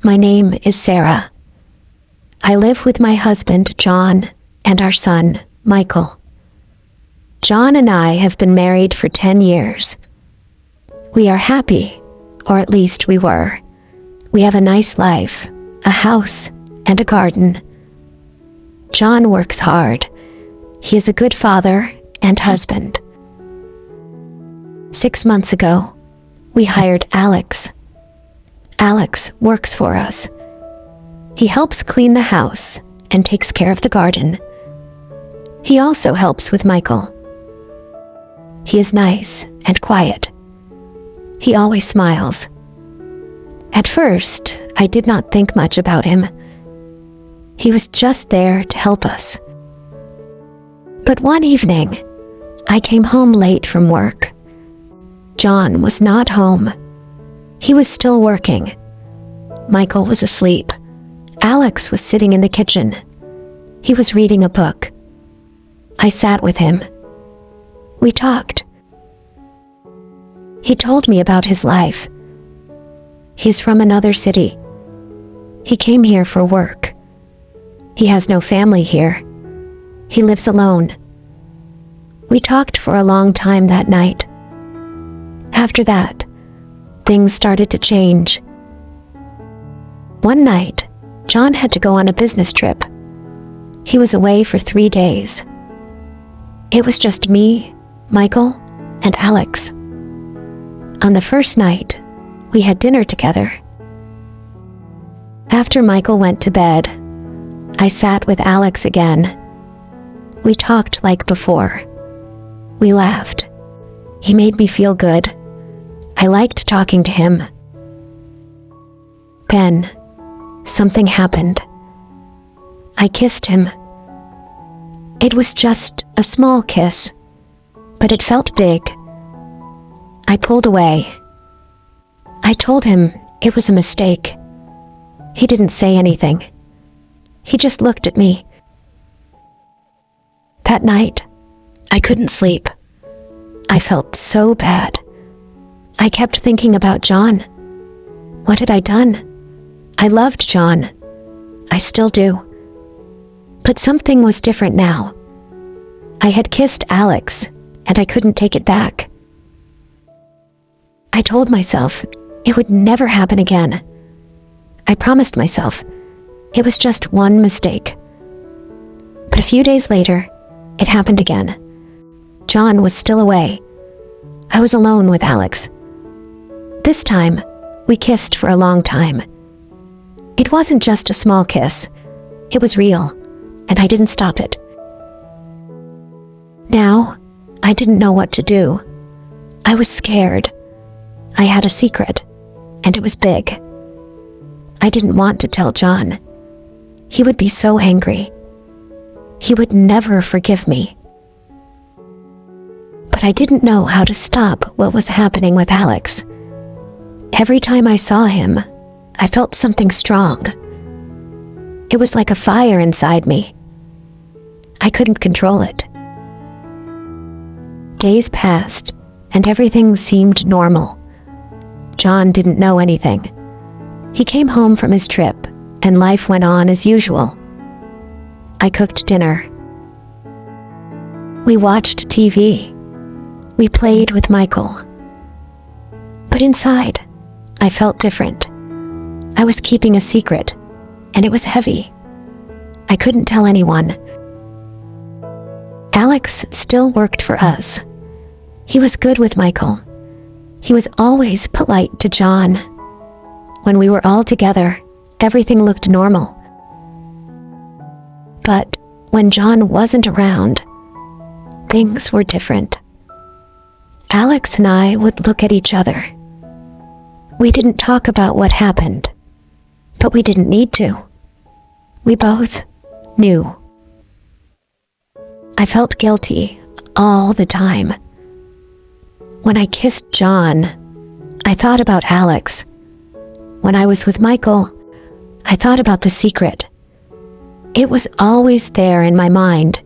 My name is Sarah. I live with my husband, John, and our son, Michael. John and I have been married for 10 years. We are happy, or at least we were. We have a nice life, a house, and a garden. John works hard. He is a good father and husband. 6 months ago, we hired Alex. Alex works for us. He helps clean the house and takes care of the garden. He also helps with Michael. He is nice and quiet. He always smiles. At first, I did not think much about him. He was just there to help us. But one evening, I came home late from work. John was not home. He was still working. Michael was asleep. Alex was sitting in the kitchen. He was reading a book. I sat with him. We talked. He told me about his life. He's from another city. He came here for work. He has no family here. He lives alone. We talked for a long time that night. After that, things started to change. One night, John had to go on a business trip. He was away for 3 days. It was just me, Michael, and Alex. On the first night, we had dinner together. After Michael went to bed, I sat with Alex again. We talked like before. We laughed. He made me feel good. I liked talking to him. Then, something happened. I kissed him. It was just a small kiss, but it felt big. I pulled away. I told him it was a mistake. He didn't say anything. He just looked at me. That night, I couldn't sleep. I felt so bad. I kept thinking about John. What had I done? I loved John. I still do. But something was different now. I had kissed Alex, and I couldn't take it back. I told myself it would never happen again. I promised myself it was just one mistake. But a few days later, it happened again. John was still away. I was alone with Alex. This time, we kissed for a long time. It wasn't just a small kiss. It was real, and I didn't stop it. Now, I didn't know what to do. I was scared. I had a secret, and it was big. I didn't want to tell John. He would be so angry. He would never forgive me. But I didn't know how to stop what was happening with Alex. Every time I saw him, I felt something strong. It was like a fire inside me. I couldn't control it. Days passed, and everything seemed normal. John didn't know anything. He came home from his trip, and life went on as usual. I cooked dinner. We watched TV. We played with Michael. But inside, I felt different. I was keeping a secret, and it was heavy. I couldn't tell anyone. Alex still worked for us. He was good with Michael. He was always polite to John. When we were all together, everything looked normal. But when John wasn't around, things were different. Alex and I would look at each other. We didn't talk about what happened, but we didn't need to. We both knew. I felt guilty all the time. When I kissed John, I thought about Alex. When I was with Michael, I thought about the secret. It was always there in my mind,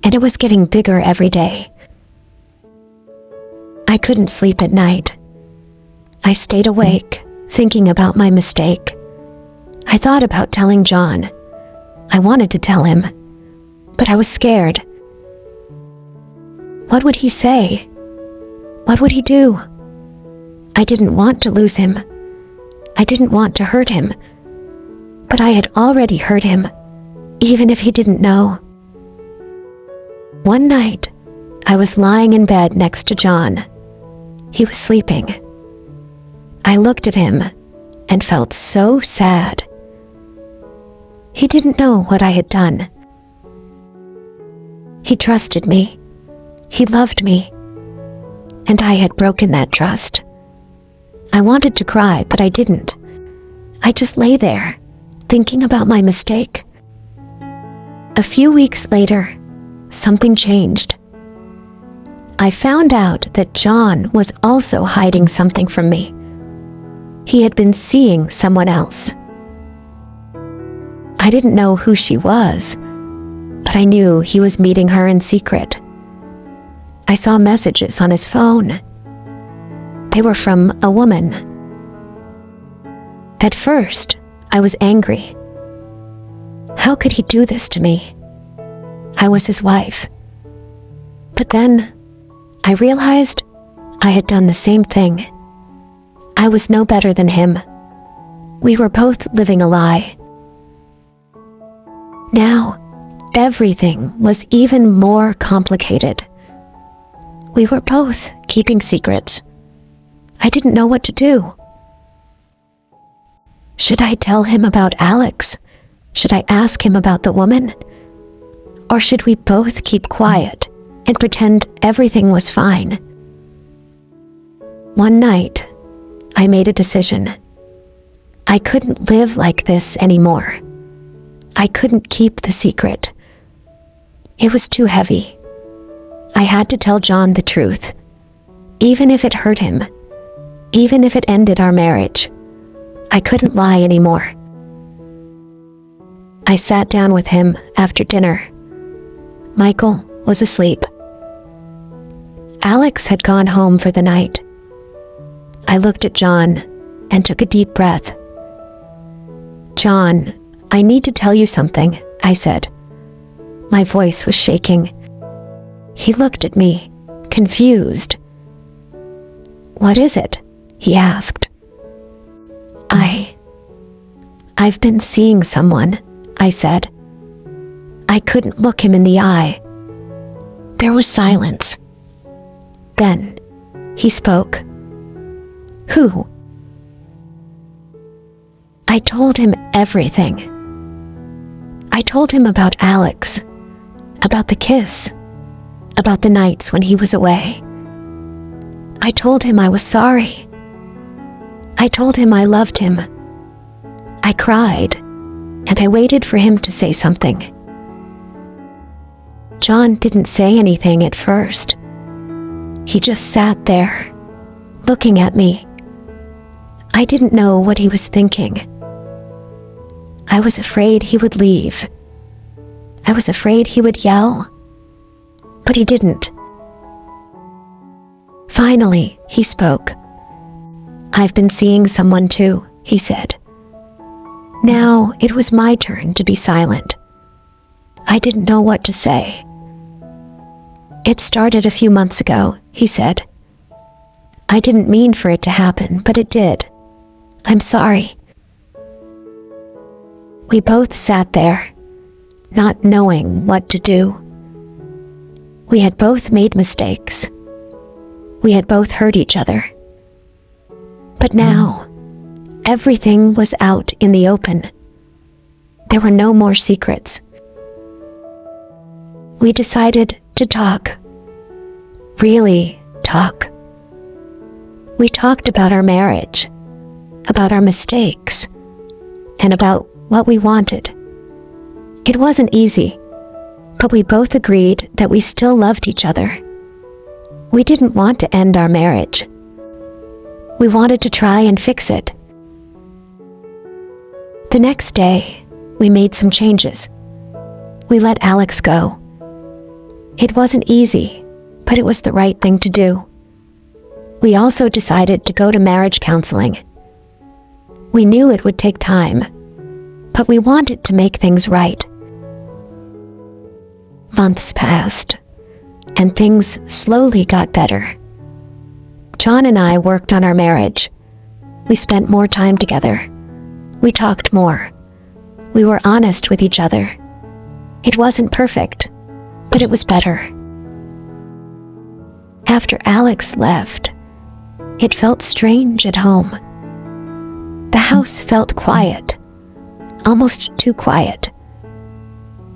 and it was getting bigger every day. I couldn't sleep at night. I stayed awake, thinking about my mistake. I thought about telling John. I wanted to tell him, but I was scared. What would he say? What would he do? I didn't want to lose him. I didn't want to hurt him. But I had already hurt him, even if he didn't know. One night, I was lying in bed next to John. He was sleeping. I looked at him and felt so sad. He didn't know what I had done. He trusted me. He loved me. And I had broken that trust. I wanted to cry, but I didn't. I just lay there, thinking about my mistake. A few weeks later, something changed. I found out that John was also hiding something from me. He had been seeing someone else. I didn't know who she was, but I knew he was meeting her in secret. I saw messages on his phone. They were from a woman. At first, I was angry. How could he do this to me? I was his wife. But then, I realized I had done the same thing. I was no better than him. We were both living a lie. Now, everything was even more complicated. We were both keeping secrets. I didn't know what to do. Should I tell him about Alex? Should I ask him about the woman? Or should we both keep quiet and pretend everything was fine? One night, I made a decision. I couldn't live like this anymore. I couldn't keep the secret. It was too heavy. I had to tell John the truth, even if it hurt him, even if it ended our marriage. I couldn't lie anymore. I sat down with him after dinner. Michael was asleep. Alex had gone home for the night. I looked at John and took a deep breath. "John, I need to tell you something," I said. My voice was shaking. He looked at me, confused. "What is it?" he asked. I've been seeing someone," I said. I couldn't look him in the eye. There was silence. Then he spoke. "Who?" I told him everything. I told him about Alex, about the kiss, about the nights when he was away. I told him I was sorry. I told him I loved him. I cried, and I waited for him to say something. John didn't say anything at first. He just sat there, looking at me. I didn't know what he was thinking. I was afraid he would leave. I was afraid he would yell. But he didn't. Finally, he spoke. "I've been seeing someone too," he said. Now it was my turn to be silent. I didn't know what to say. "It started a few months ago," he said. "I didn't mean for it to happen, but it did. I'm sorry." We both sat there, not knowing what to do. We had both made mistakes. We had both hurt each other. But now, everything was out in the open. There were no more secrets. We decided to talk. Really talk. We talked about our marriage, about our mistakes, and about what we wanted. It wasn't easy, but we both agreed that we still loved each other. We didn't want to end our marriage. We wanted to try and fix it. The next day, we made some changes. We let Alex go. It wasn't easy, but it was the right thing to do. We also decided to go to marriage counseling. We knew it would take time, but we wanted to make things right. Months passed, and things slowly got better. John and I worked on our marriage. We spent more time together. We talked more. We were honest with each other. It wasn't perfect, but it was better. After Alex left, it felt strange at home. The house felt quiet, almost too quiet.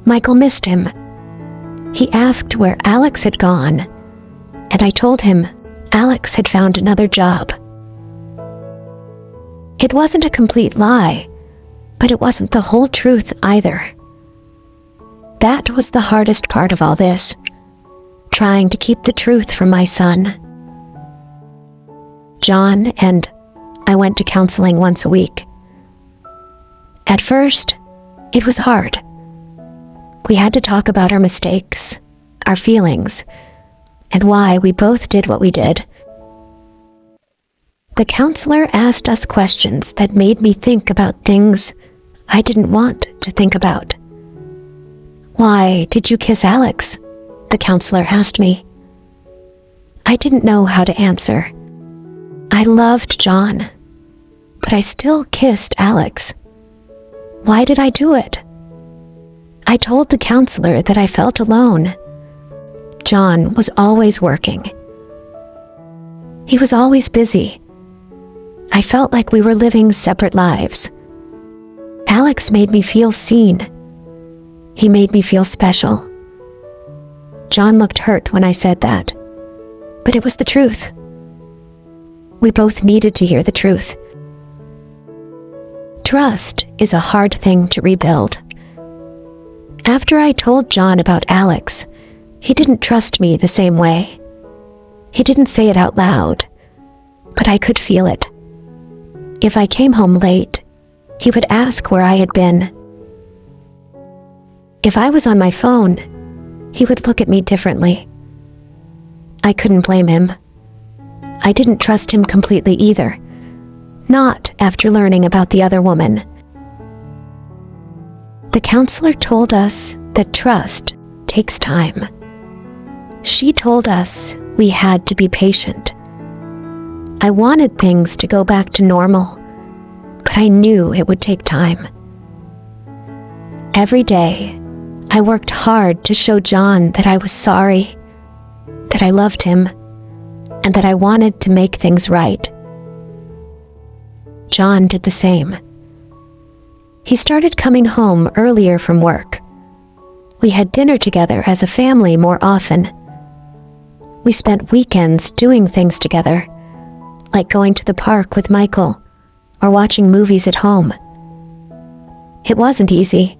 Michael missed him. He asked where Alex had gone, and I told him Alex had found another job. It wasn't a complete lie, but it wasn't the whole truth either. That was the hardest part of all this, trying to keep the truth from my son. John and I went to counseling once a week. At first, it was hard. We had to talk about our mistakes, our feelings, and why we both did what we did. The counselor asked us questions that made me think about things I didn't want to think about. "Why did you kiss Alex?" the counselor asked me. I didn't know how to answer. I loved John, but I still kissed Alex. Why did I do it? I told the counselor that I felt alone. John was always working. He was always busy. I felt like we were living separate lives. Alex made me feel seen. He made me feel special. John looked hurt when I said that, but it was the truth. We both needed to hear the truth. Trust is a hard thing to rebuild. After I told John about Alex, he didn't trust me the same way. He didn't say it out loud, but I could feel it. If I came home late, he would ask where I had been. If I was on my phone, he would look at me differently. I couldn't blame him. I didn't trust him completely either, not after learning about the other woman. The counselor told us that trust takes time. She told us we had to be patient. I wanted things to go back to normal, but I knew it would take time. Every day, I worked hard to show John that I was sorry, that I loved him, and that I wanted to make things right. John did the same. He started coming home earlier from work. We had dinner together as a family more often. We spent weekends doing things together, like going to the park with Michael or watching movies at home. It wasn't easy,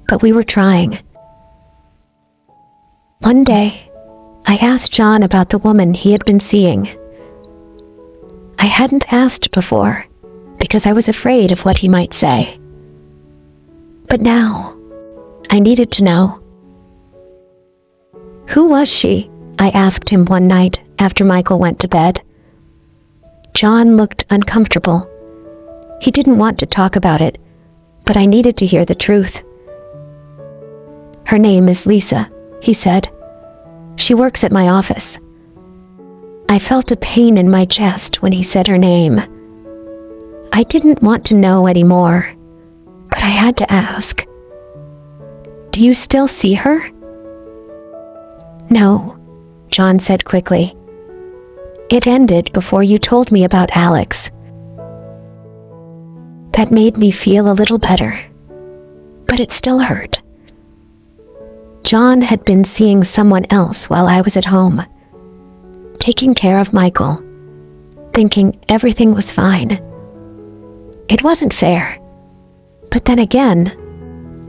but we were trying. One day, I asked John about the woman he had been seeing. I hadn't asked before because I was afraid of what he might say. But now, I needed to know. "Who was she?" I asked him one night after Michael went to bed. John looked uncomfortable. He didn't want to talk about it, but I needed to hear the truth. "Her name is Lisa," he said. "She works at my office." I felt a pain in my chest when he said her name. I didn't want to know anymore, but I had to ask. "Do you still see her?" "No," John said quickly. "It ended before you told me about Alex." That made me feel a little better, but it still hurt. John had been seeing someone else while I was at home, taking care of Michael, thinking everything was fine. It wasn't fair, but then again,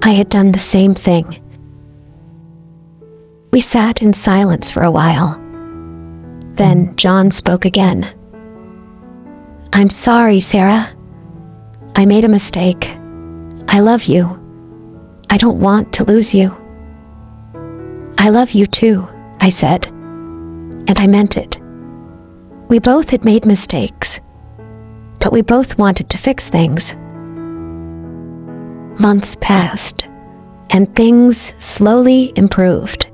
I had done the same thing. We sat in silence for a while. Then John spoke again. "I'm sorry, Sarah. I made a mistake. I love you. I don't want to lose you." "I love you too," I said, and I meant it. We both had made mistakes, but we both wanted to fix things. Months passed, and things slowly improved.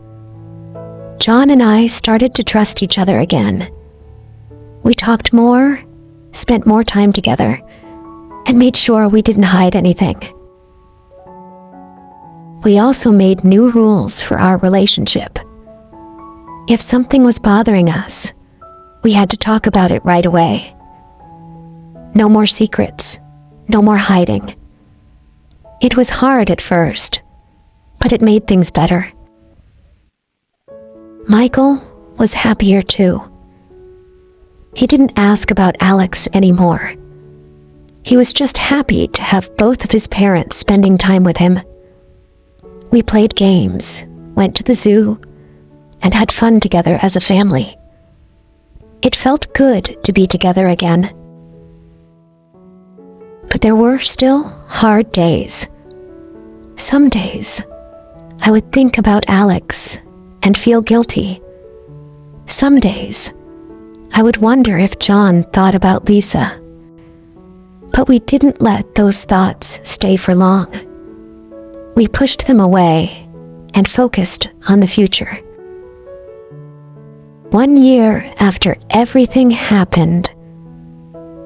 John and I started to trust each other again. We talked more, spent more time together, and made sure we didn't hide anything. We also made new rules for our relationship. If something was bothering us, we had to talk about it right away. No more secrets, no more hiding. It was hard at first, but it made things better. Michael was happier too. He didn't ask about Alex anymore. He was just happy to have both of his parents spending time with him. We played games, went to the zoo, and had fun together as a family. It felt good to be together again. But there were still hard days. Some days, I would think about Alex and feel guilty. Some days, I would wonder if John thought about Lisa. But we didn't let those thoughts stay for long. We pushed them away and focused on the future. 1 year after everything happened,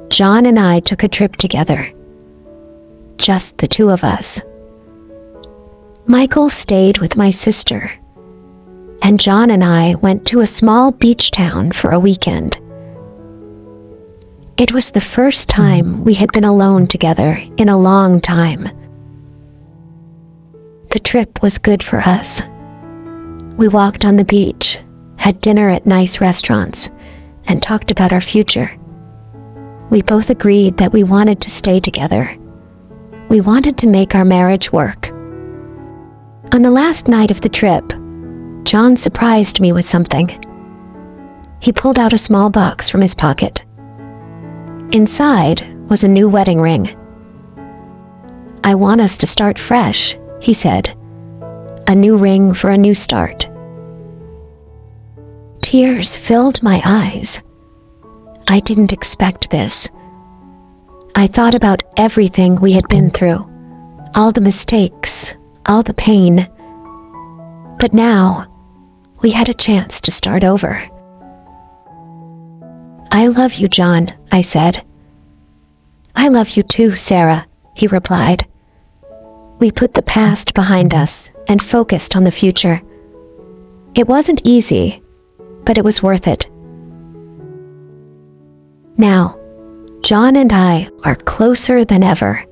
John and I took a trip together. Just the two of us. Michael stayed with my sister, and John and I went to a small beach town for a weekend. It was the first time we had been alone together in a long time. The trip was good for us. We walked on the beach, had dinner at nice restaurants, and talked about our future. We both agreed that we wanted to stay together. We wanted to make our marriage work. On the last night of the trip, John surprised me with something. He pulled out a small box from his pocket. Inside was a new wedding ring. "I want us to start fresh," he said. "A new ring for a new start." Tears filled my eyes. I didn't expect this. I thought about everything we had been through, all the mistakes, all the pain. But now, we had a chance to start over. "I love you, John," I said. "I love you too, Sarah," he replied. We put the past behind us and focused on the future. It wasn't easy, but it was worth it. Now, John and I are closer than ever.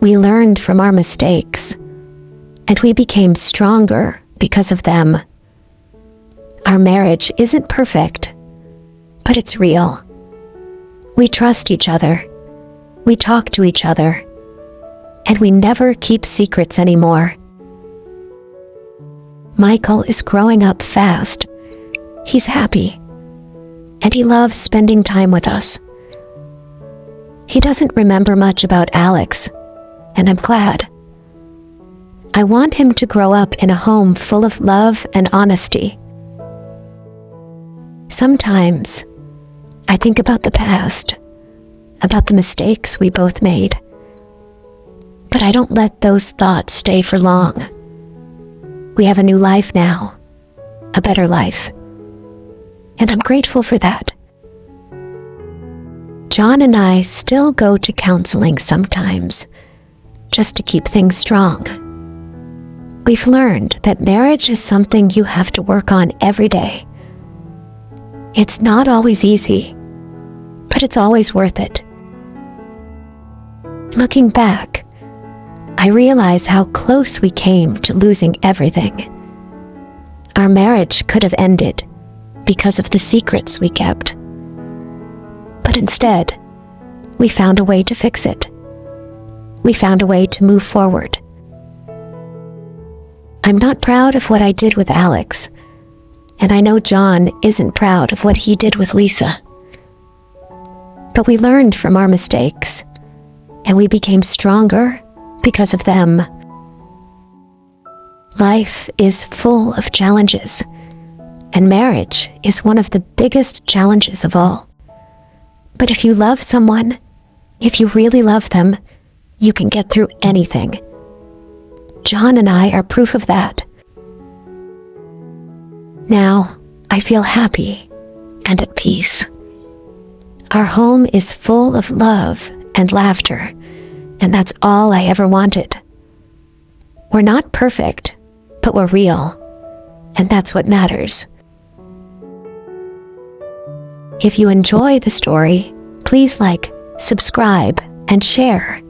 We learned from our mistakes, and we became stronger because of them. Our marriage isn't perfect, but it's real. We trust each other, we talk to each other, and we never keep secrets anymore. Michael is growing up fast. He's happy, and he loves spending time with us. He doesn't remember much about Alex, and I'm glad. I want him to grow up in a home full of love and honesty. Sometimes, I think about the past, about the mistakes we both made. But I don't let those thoughts stay for long. We have a new life now, a better life. And I'm grateful for that. John and I still go to counseling sometimes, just to keep things strong. We've learned that marriage is something you have to work on every day. It's not always easy, but it's always worth it. Looking back, I realize how close we came to losing everything. Our marriage could have ended because of the secrets we kept. But instead, we found a way to fix it. We found a way to move forward. I'm not proud of what I did with Alex, and I know John isn't proud of what he did with Lisa. But we learned from our mistakes, and we became stronger because of them. Life is full of challenges, and marriage is one of the biggest challenges of all. But if you love someone, if you really love them, you can get through anything. John and I are proof of that. Now, I feel happy and at peace. Our home is full of love and laughter, and that's all I ever wanted. We're not perfect, but we're real, and that's what matters. If you enjoy the story, please like, subscribe, and share.